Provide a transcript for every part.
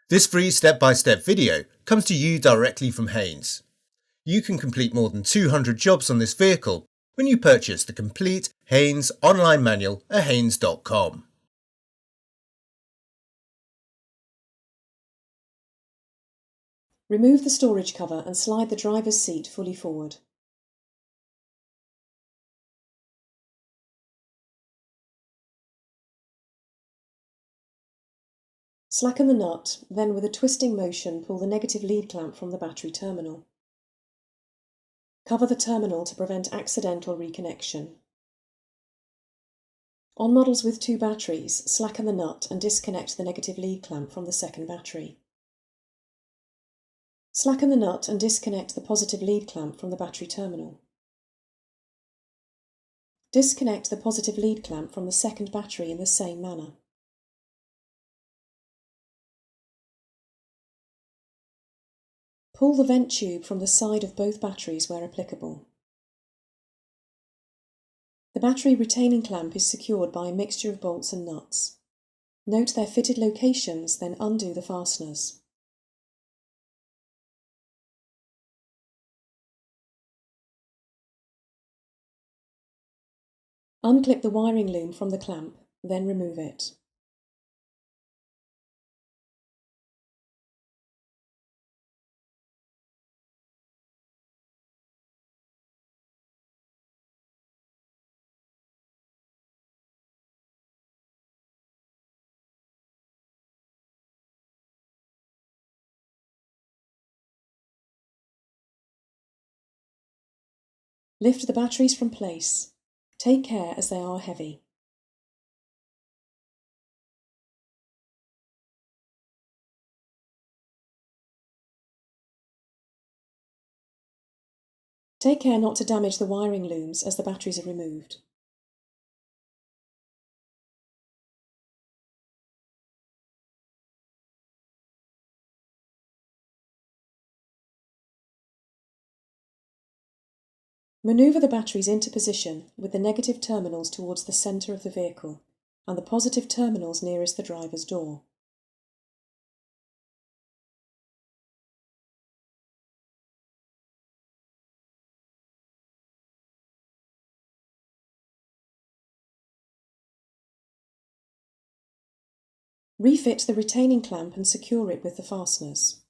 This free step-by-step video comes to you directly from Haynes. You can complete more than 200 jobs on this vehicle when you purchase the complete Haynes online manual at haynes.com. Remove the storage cover and slide the driver's seat fully forward. Slacken the nut, then with a twisting motion pull the negative lead clamp from the battery terminal. Cover the terminal to prevent accidental reconnection. On models with 2 batteries, slacken the nut and disconnect the negative lead clamp from the second battery. Slacken the nut and disconnect the positive lead clamp from the battery terminal. Disconnect the positive lead clamp from the second battery in the same manner. Pull the vent tube from the side of both batteries where applicable. The battery retaining clamp is secured by a mixture of bolts and nuts. Note their fitted locations, then undo the fasteners. Unclip the wiring loom from the clamp, then remove it. Lift the batteries from place. Take care as they are heavy. Take care not to damage the wiring looms as the batteries are removed. Maneuver the batteries into position with the negative terminals towards the centre of the vehicle and the positive terminals nearest the driver's door. Refit the retaining clamp and secure it with the fasteners.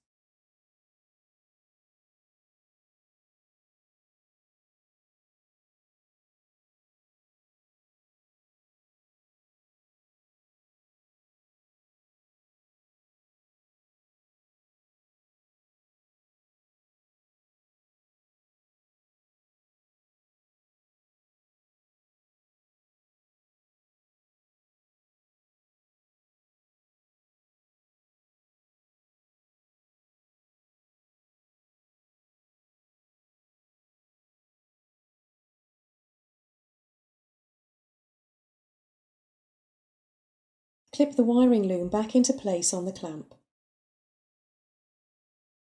Clip the wiring loom back into place on the clamp.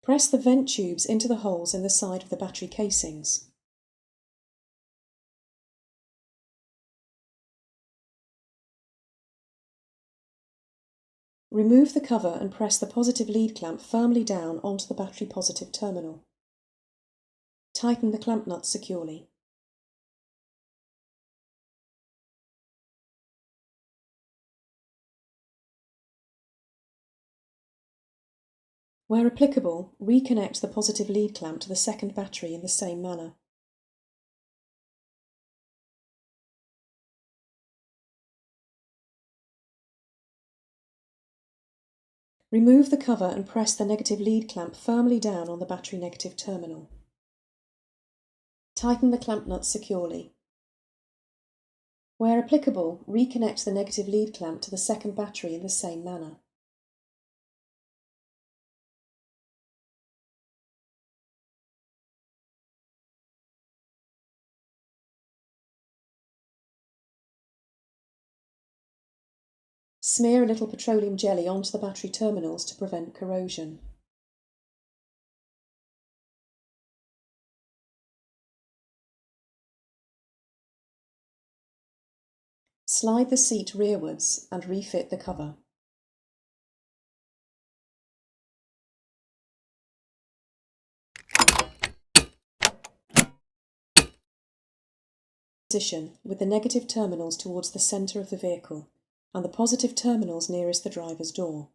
Press the vent tubes into the holes in the side of the battery casings. Remove the cover and press the positive lead clamp firmly down onto the battery positive terminal. Tighten the clamp nut securely. Where applicable, reconnect the positive lead clamp to the second battery in the same manner. Remove the cover and press the negative lead clamp firmly down on the battery negative terminal. Tighten the clamp nut securely. Where applicable, reconnect the negative lead clamp to the second battery in the same manner. Smear a little petroleum jelly onto the battery terminals to prevent corrosion. Slide the seat rearwards and refit the cover. position with the negative terminals towards the centre of the vehicle and the positive terminals nearest the driver's door.